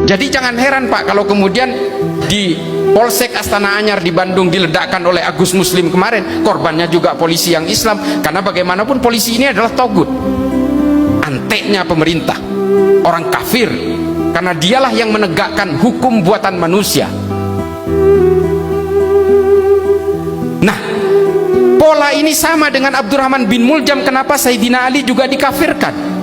Jadi jangan heran Pak kalau kemudian di Polsek Astana Anyar di Bandung diledakkan oleh Agus Muslim kemarin, korbannya juga polisi yang Islam. Karena bagaimanapun polisi ini adalah togut, anteknya pemerintah, orang kafir, karena dialah yang menegakkan hukum buatan manusia. Nah, pola ini sama dengan Abdurrahman bin Muljam. Kenapa Sayyidina Ali juga dikafirkan?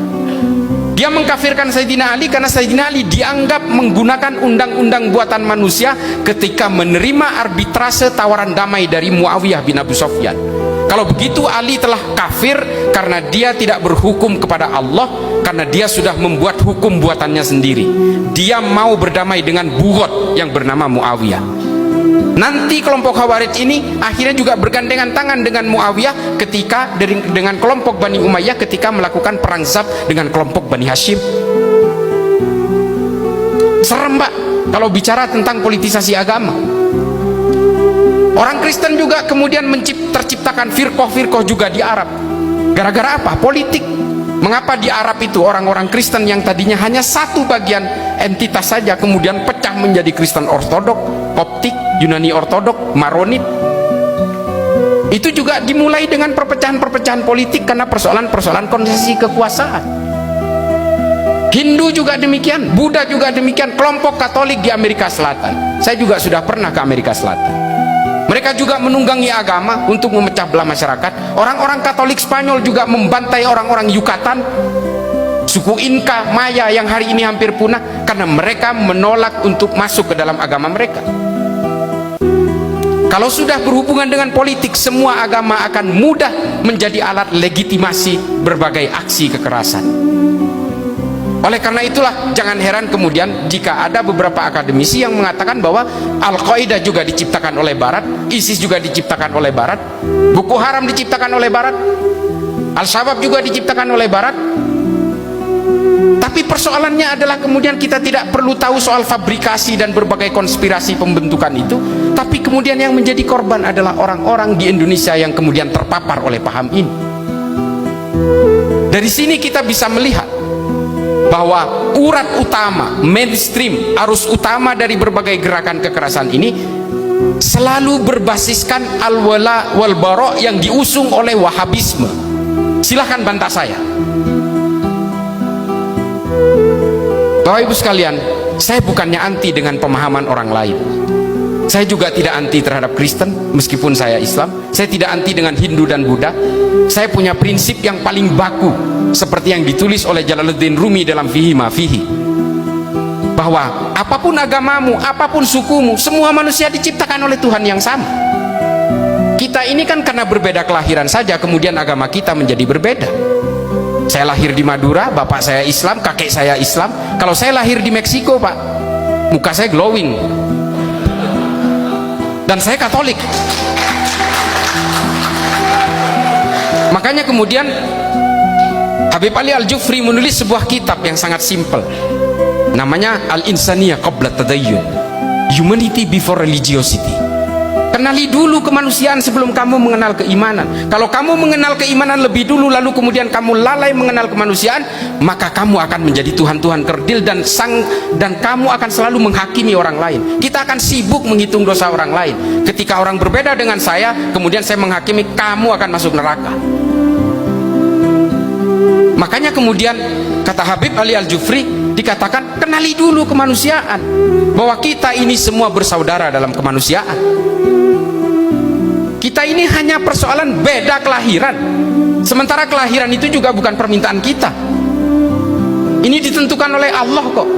Dia mengkafirkan Sayyidina Ali karena Sayyidina Ali dianggap menggunakan undang-undang buatan manusia ketika menerima arbitrase tawaran damai dari Muawiyah bin Abu Sufyan. Kalau begitu Ali telah kafir karena dia tidak berhukum kepada Allah, karena dia sudah membuat hukum buatannya sendiri. Dia mau berdamai dengan bugot yang bernama Muawiyah. Nanti kelompok Khawarij ini akhirnya juga bergandengan tangan dengan Muawiyah ketika dengan kelompok Bani Umayyah ketika melakukan perang Zab dengan kelompok Bani Hashim. Serem Pak kalau bicara tentang politisasi agama. Orang Kristen juga kemudian terciptakan firqoh-firqoh juga di Arab. Gara-gara apa? Politik. Mengapa di Arab itu orang-orang Kristen yang tadinya hanya satu bagian entitas saja kemudian pecah menjadi Kristen Ortodok, Koptik, Yunani Ortodok, Maronit? Itu juga dimulai dengan perpecahan-perpecahan politik karena persoalan-persoalan konsesi kekuasaan. Hindu juga demikian, Buddha juga demikian, kelompok Katolik di Amerika Selatan. Saya juga sudah pernah ke Amerika Selatan. Mereka juga menunggangi agama untuk memecah belah masyarakat. Orang-orang Katolik Spanyol juga membantai orang-orang Yucatan, suku Inca, Maya yang hari ini hampir punah karena mereka menolak untuk masuk ke dalam agama mereka. Kalau sudah berhubungan dengan politik, semua agama akan mudah menjadi alat legitimasi berbagai aksi kekerasan. Oleh karena itulah jangan heran kemudian jika ada beberapa akademisi yang mengatakan bahwa Al-Qaeda juga diciptakan oleh Barat, ISIS juga diciptakan oleh Barat, Boko Haram diciptakan oleh Barat, Al-Shabaab juga diciptakan oleh Barat. Tapi persoalannya adalah kemudian kita tidak perlu tahu soal fabrikasi dan berbagai konspirasi pembentukan itu, tapi kemudian yang menjadi korban adalah orang-orang di Indonesia yang kemudian terpapar oleh paham ini. Dari sini kita bisa melihat bahwa urat utama, mainstream, arus utama dari berbagai gerakan kekerasan ini selalu berbasiskan al-wala wal bara yang diusung oleh Wahabisme. Silahkan bantah saya. Bapak Ibu sekalian, saya bukannya anti dengan pemahaman orang lain. Saya juga tidak anti terhadap Kristen meskipun saya Islam. Saya tidak anti dengan Hindu dan Buddha. Saya punya prinsip yang paling baku seperti yang ditulis oleh Jalaluddin Rumi dalam Fihi Ma Fihi, bahwa apapun agamamu, apapun sukumu, semua manusia diciptakan oleh Tuhan yang sama. Kita ini kan karena berbeda kelahiran saja kemudian agama kita menjadi berbeda. Saya lahir di Madura, bapak saya Islam, kakek saya Islam. Kalau saya lahir di Meksiko Pak, muka saya glowing, dan saya Katolik. Makanya kemudian Habib Ali Al-Jufri menulis sebuah kitab yang sangat simpel, namanya Al-Insaniyah Qabla Tadayyun, Humanity Before Religiosity. Kenali dulu kemanusiaan sebelum kamu mengenal keimanan. Kalau kamu mengenal keimanan lebih dulu lalu kemudian kamu lalai mengenal kemanusiaan, maka kamu akan menjadi Tuhan-Tuhan kerdil dan kamu akan selalu menghakimi orang lain. Kita akan sibuk menghitung dosa orang lain. Ketika orang berbeda dengan saya, kemudian saya menghakimi, kamu akan masuk neraka. Makanya kemudian kata Habib Ali Al-Jufri dikatakan kenali dulu kemanusiaan, bahwa kita ini semua bersaudara dalam kemanusiaan. Kita ini hanya persoalan beda kelahiran, sementara kelahiran itu juga bukan permintaan kita. Ini ditentukan oleh Allah kok.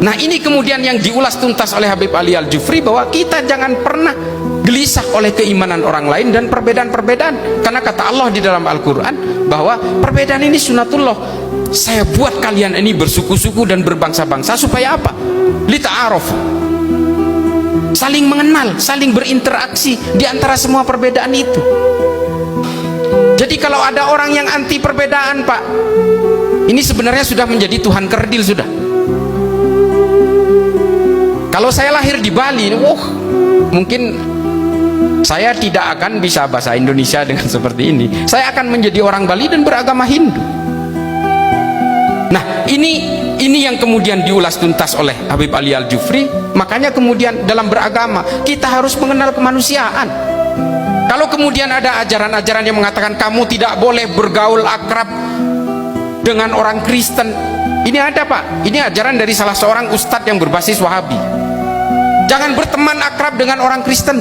Nah ini kemudian yang diulas tuntas oleh Habib Ali Al-Jufri, bahwa kita jangan pernah gelisah oleh keimanan orang lain dan perbedaan-perbedaan, karena kata Allah di dalam Al-Quran bahwa perbedaan ini sunatullah. Saya buat kalian ini bersuku-suku dan berbangsa-bangsa supaya apa? Lita'arofu, saling mengenal, saling berinteraksi di antara semua perbedaan itu. Jadi kalau ada orang yang anti perbedaan Pak, ini sebenarnya sudah menjadi Tuhan kerdil sudah. Kalau saya lahir di Bali, mungkin saya tidak akan bisa bahasa Indonesia dengan seperti ini. Saya akan menjadi orang Bali dan beragama Hindu. Nah ini yang kemudian diulas tuntas oleh Habib Ali Al-Jufri. Makanya kemudian dalam beragama kita harus mengenal kemanusiaan. Kalau kemudian ada ajaran-ajaran yang mengatakan kamu tidak boleh bergaul akrab dengan orang Kristen, ini ada Pak, ini ajaran dari salah seorang ustadz yang berbasis Wahabi. Jangan berteman akrab dengan orang Kristen,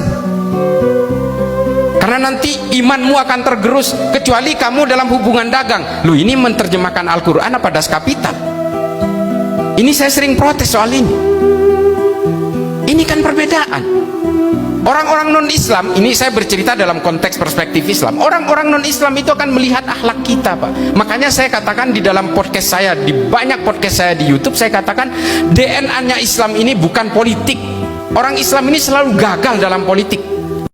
karena nanti imanmu akan tergerus, kecuali kamu dalam hubungan dagang. Lu ini menerjemahkan Al-Quran apa das kapital? Ini saya sering protes soal ini. Ini kan perbedaan. Orang-orang non-Islam, ini saya bercerita dalam konteks perspektif Islam. Orang-orang non-Islam itu akan melihat akhlak kita, Pak. Makanya saya katakan di dalam podcast saya, di banyak podcast saya di YouTube, saya katakan DNA-nya Islam ini bukan politik. Orang Islam ini selalu gagal dalam politik.